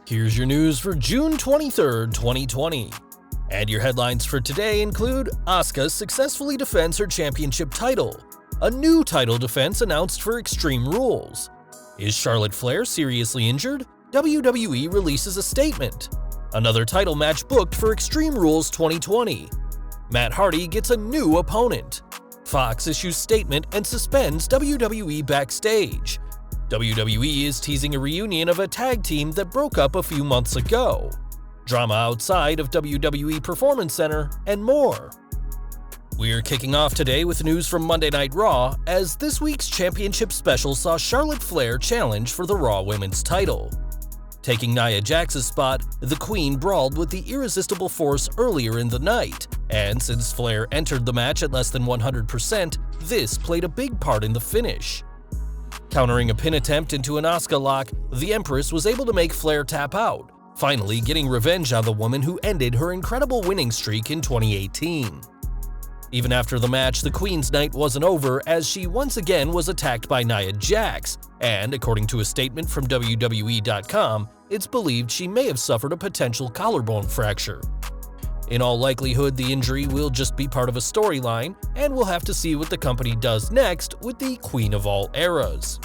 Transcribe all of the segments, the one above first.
Here's your news for June 23rd, 2020. And your headlines for today include Asuka successfully defends her championship title. A new title defense announced for Extreme Rules. Is Charlotte Flair seriously injured? WWE releases a statement. Another title match booked for Extreme Rules 2020. Matt Hardy gets a new opponent. Fox issues statement and suspends WWE Backstage. WWE is teasing a reunion of a tag team that broke up a few months ago. Drama outside of WWE Performance Center, and more. We're kicking off today with news from Monday Night Raw, as this week's championship special saw Charlotte Flair challenge for the Raw Women's title. Taking Nia Jax's spot, the Queen brawled with the irresistible force earlier in the night, and since Flair entered the match at less than 100%, this played a big part in the finish. Countering a pin attempt into an Asuka lock, the Empress was able to make Flair tap out, finally getting revenge on the woman who ended her incredible winning streak in 2018. Even after the match, the Queen's night wasn't over, as she once again was attacked by Nia Jax, and according to a statement from WWE.com, it's believed she may have suffered a potential collarbone fracture. In all likelihood, the injury will just be part of a storyline, and we'll have to see what the company does next with the Queen of All Eras.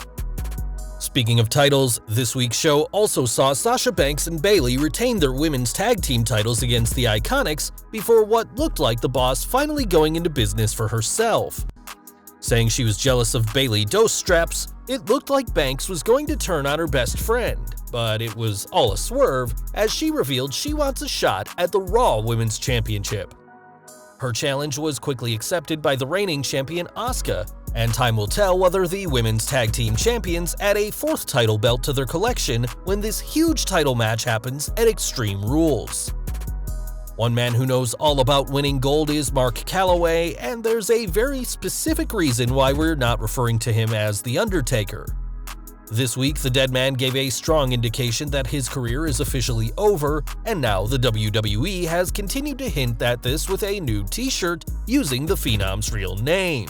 Speaking of titles, this week's show also saw Sasha Banks and Bayley retain their women's tag team titles against the Iconics before what looked like the boss finally going into business for herself. Saying she was jealous of Bayley Dose straps, it looked like Banks was going to turn on her best friend, but it was all a swerve as she revealed she wants a shot at the Raw Women's Championship. Her challenge was quickly accepted by the reigning champion Asuka, and time will tell whether the women's tag team champions add a fourth title belt to their collection when this huge title match happens at Extreme Rules. One man who knows all about winning gold is Mark Calloway, and there's a very specific reason why we're not referring to him as The Undertaker. This week, the dead man gave a strong indication that his career is officially over, and now the WWE has continued to hint at this with a new T-shirt using the Phenom's real name.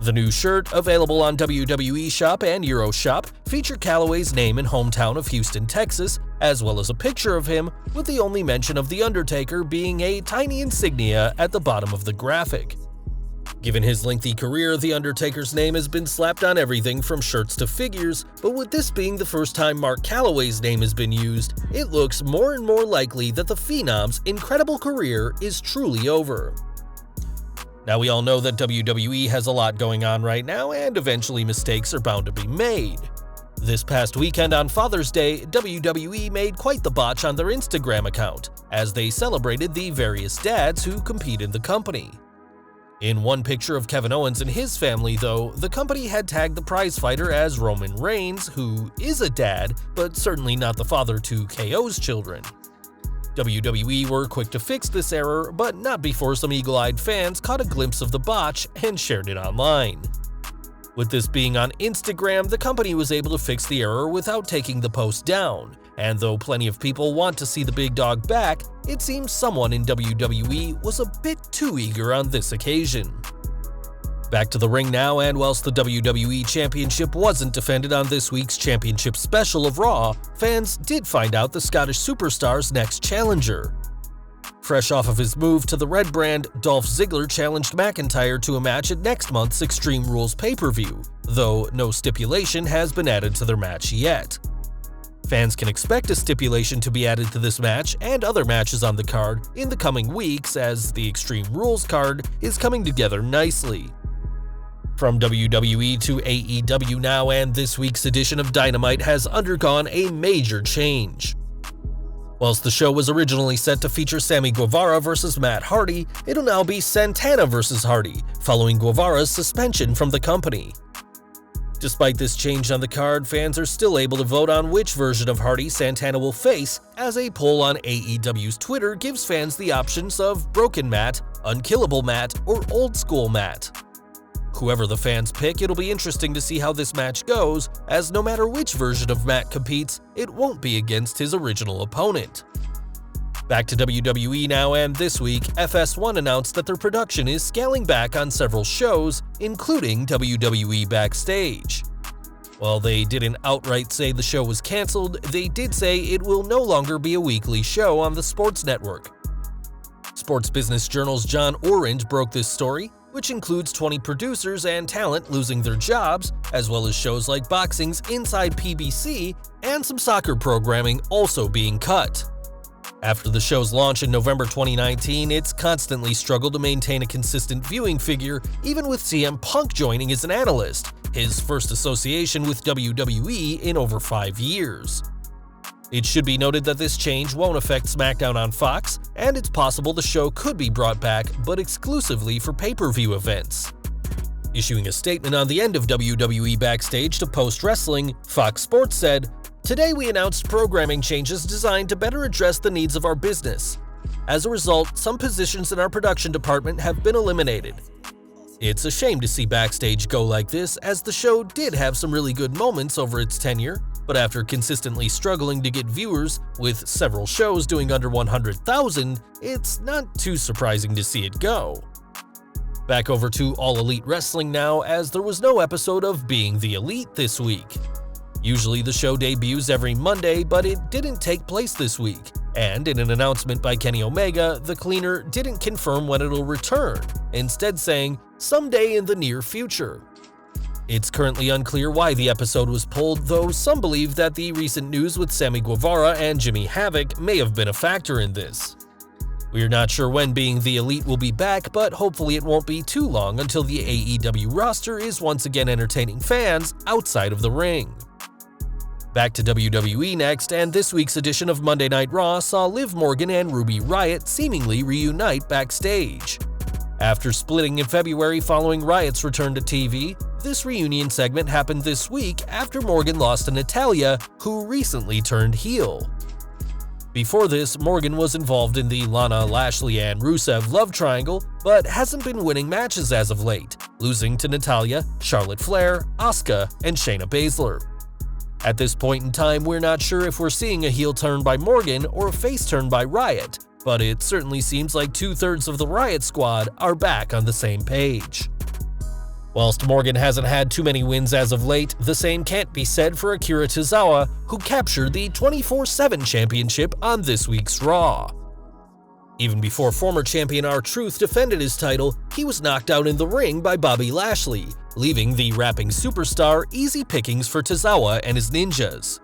The new shirt, available on WWE Shop and Euroshop, feature Calloway's name and hometown of Houston, Texas, as well as a picture of him, with the only mention of The Undertaker being a tiny insignia at the bottom of the graphic. Given his lengthy career, The Undertaker's name has been slapped on everything from shirts to figures, but with this being the first time Mark Calloway's name has been used, it looks more and more likely that the Phenom's incredible career is truly over. Now, we all know that WWE has a lot going on right now, and eventually mistakes are bound to be made. This past weekend on Father's Day, WWE made quite the botch on their Instagram account, as they celebrated the various dads who compete in the company. In one picture of Kevin Owens and his family, though, the company had tagged the prizefighter as Roman Reigns, who is a dad, but certainly not the father to KO's children. WWE were quick to fix this error, but not before some eagle-eyed fans caught a glimpse of the botch and shared it online. With this being on Instagram, the company was able to fix the error without taking the post down, and though plenty of people want to see the big dog back, it seems someone in WWE was a bit too eager on this occasion. Back to the ring now, and whilst the WWE Championship wasn't defended on this week's Championship Special of Raw, fans did find out the Scottish Superstar's next challenger. Fresh off of his move to the Red brand, Dolph Ziggler challenged McIntyre to a match at next month's Extreme Rules pay-per-view, though no stipulation has been added to their match yet. Fans can expect a stipulation to be added to this match and other matches on the card in the coming weeks, as the Extreme Rules card is coming together nicely. From WWE to AEW now, and this week's edition of Dynamite has undergone a major change. Whilst the show was originally set to feature Sammy Guevara versus Matt Hardy, it'll now be Santana versus Hardy, following Guevara's suspension from the company. Despite this change on the card, fans are still able to vote on which version of Hardy Santana will face, as a poll on AEW's Twitter gives fans the options of Broken Matt, Unkillable Matt, or Old School Matt. Whoever the fans pick, it'll be interesting to see how this match goes, as no matter which version of Matt competes, it won't be against his original opponent. Back to WWE now, and this week, FS1 announced that their production is scaling back on several shows, including WWE Backstage. While they didn't outright say the show was canceled, they did say it will no longer be a weekly show on the sports network. Sports Business Journal's John Orange broke this story, which includes 20 producers and talent losing their jobs, as well as shows like boxing's Inside PBC and some soccer programming also being cut. After the show's launch in November 2019, it's constantly struggled to maintain a consistent viewing figure, even with CM Punk joining as an analyst, his first association with WWE in over 5 years. It should be noted that this change won't affect SmackDown on Fox, and it's possible the show could be brought back, but exclusively for pay-per-view events. Issuing a statement on the end of WWE Backstage to Post Wrestling, Fox Sports said, "Today we announced programming changes designed to better address the needs of our business. As a result, some positions in our production department have been eliminated. It's a shame to see Backstage go like this, as the show did have some really good moments over its tenure, but after consistently struggling to get viewers, with several shows doing under 100,000, it's not too surprising to see it go." Back over to All Elite Wrestling now, as there was no episode of Being the Elite this week. Usually the show debuts every Monday, but it didn't take place this week, and in an announcement by Kenny Omega, the cleaner didn't confirm when it'll return, instead saying, "someday in the near future." It's currently unclear why the episode was pulled, though some believe that the recent news with Sammy Guevara and Jimmy Havoc may have been a factor in this. We're not sure when Being the Elite will be back, but hopefully it won't be too long until the AEW roster is once again entertaining fans outside of the ring. Back to WWE next, and this week's edition of Monday Night Raw saw Liv Morgan and Ruby Riott seemingly reunite backstage. After splitting in February following Riott's return to TV, this reunion segment happened this week after Morgan lost to Natalya, who recently turned heel. Before this, Morgan was involved in the Lana, Lashley, and Rusev love triangle, but hasn't been winning matches as of late, losing to Natalya, Charlotte Flair, Asuka, and Shayna Baszler. At this point in time, we're not sure if we're seeing a heel turn by Morgan or a face turn by Riott, but it certainly seems like 2/3 of the Riott squad are back on the same page. Whilst Morgan hasn't had too many wins as of late, the same can't be said for Akira Tozawa, who captured the 24/7 championship on this week's Raw. Even before former champion R-Truth defended his title, he was knocked out in the ring by Bobby Lashley, leaving the rapping superstar easy pickings for Tozawa and his ninjas.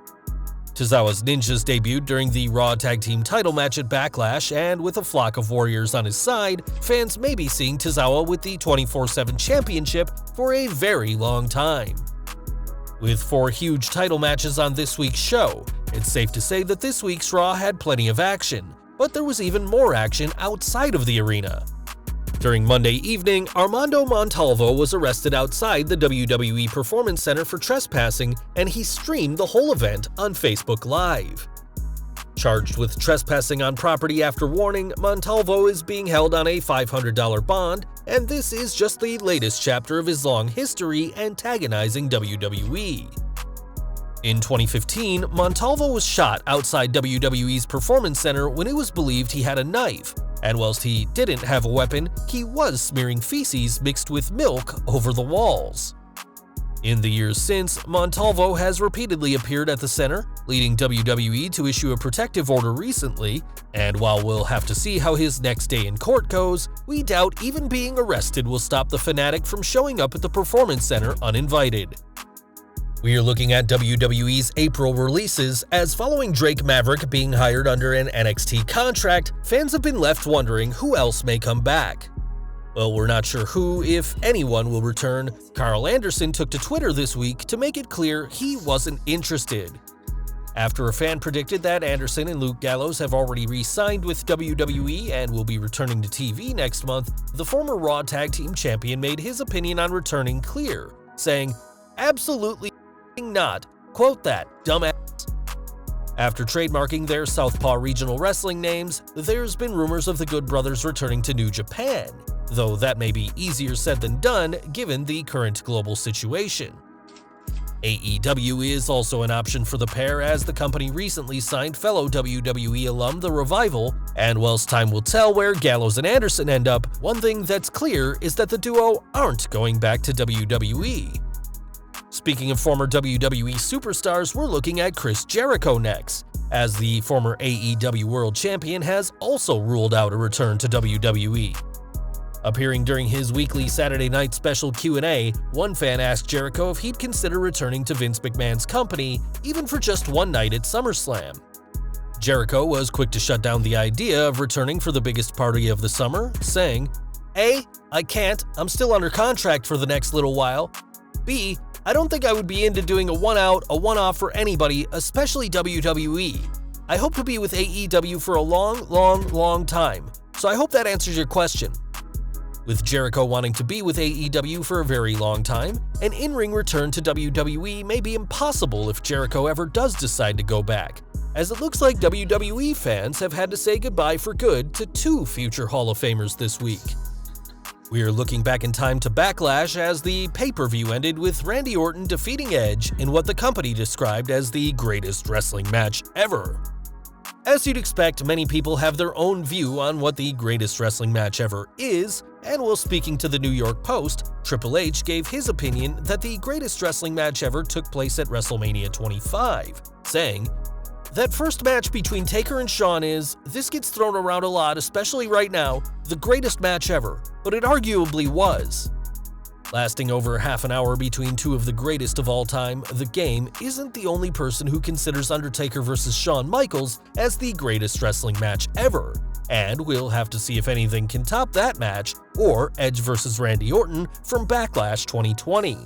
Tozawa's ninjas debuted during the Raw Tag Team title match at Backlash, and with a flock of warriors on his side, fans may be seeing Tozawa with the 24/7 championship for a very long time. With 4 huge title matches on this week's show, it's safe to say that this week's Raw had plenty of action, but there was even more action outside of the arena. During Monday evening, Armando Montalvo was arrested outside the WWE Performance Center for trespassing, and he streamed the whole event on Facebook Live. Charged with trespassing on property after warning, Montalvo is being held on a $500 bond, and this is just the latest chapter of his long history antagonizing WWE. In 2015, Montalvo was shot outside WWE's Performance Center when it was believed he had a knife, and whilst he didn't have a weapon, he was smearing feces mixed with milk over the walls. In the years since, Montalvo has repeatedly appeared at the center, leading WWE to issue a protective order recently, and while we'll have to see how his next day in court goes, we doubt even being arrested will stop the fanatic from showing up at the Performance Center uninvited. We are looking at WWE's April releases, as following Drake Maverick being hired under an NXT contract, fans have been left wondering who else may come back. Well, we're not sure who, if anyone, will return. Carl Anderson took to Twitter this week to make it clear he wasn't interested. After a fan predicted that Anderson and Luke Gallows have already re-signed with WWE and will be returning to TV next month, the former Raw Tag Team Champion made his opinion on returning clear, saying, "Absolutely not. Quote that, dumbass." After trademarking their Southpaw Regional Wrestling names, there's been rumors of the Good Brothers returning to New Japan, though that may be easier said than done given the current global situation. AEW is also an option for the pair, as the company recently signed fellow WWE alum The Revival, and whilst time will tell where Gallows and Anderson end up, one thing that's clear is that the duo aren't going back to WWE. Speaking of former WWE superstars, we're looking at Chris Jericho next, as the former AEW World Champion has also ruled out a return to WWE. Appearing during his weekly Saturday night special Q&A, one fan asked Jericho if he'd consider returning to Vince McMahon's company, even for just one night at SummerSlam. Jericho was quick to shut down the idea of returning for the biggest party of the summer, saying, A, I can't, I'm still under contract for the next little while. B, I don't think I would be into doing a one-out, a one-off for anybody, especially WWE. I hope to be with AEW for a long time, so I hope that answers your question. With Jericho wanting to be with AEW for a very long time, an in-ring return to WWE may be impossible if Jericho ever does decide to go back, as it looks like WWE fans have had to say goodbye for good to 2 future Hall of Famers this week. We are looking back in time to Backlash as the pay-per-view ended with Randy Orton defeating Edge in what the company described as the greatest wrestling match ever. As you'd expect, many people have their own view on what the greatest wrestling match ever is, and while speaking to the New York Post, Triple H gave his opinion that the greatest wrestling match ever took place at WrestleMania 25, saying, "That first match between Taker and Shawn is, this gets thrown around a lot, especially right now, the greatest match ever, but it arguably was." Lasting over half an hour between 2 of the greatest of all time, The Game isn't the only person who considers Undertaker vs. Shawn Michaels as the greatest wrestling match ever, and we'll have to see if anything can top that match or Edge vs. Randy Orton from Backlash 2020.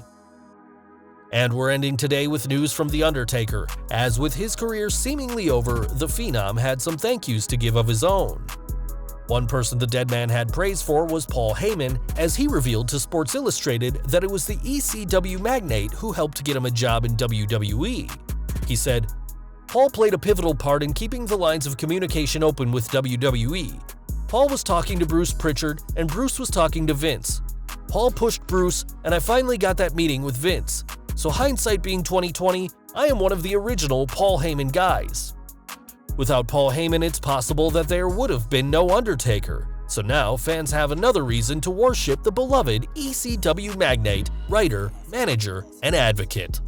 And we're ending today with news from The Undertaker, as with his career seemingly over, the Phenom had some thank yous to give of his own. One person the dead man had praise for was Paul Heyman, as he revealed to Sports Illustrated that it was the ECW magnate who helped get him a job in WWE. He said, "Paul played a pivotal part in keeping the lines of communication open with WWE. Paul was talking to Bruce Pritchard, and Bruce was talking to Vince. Paul pushed Bruce, and I finally got that meeting with Vince. So hindsight being 2020, I am one of the original Paul Heyman guys. Without Paul Heyman, it's possible that there would have been no Undertaker. So now fans have another reason to worship the beloved ECW magnate, writer, manager, and advocate."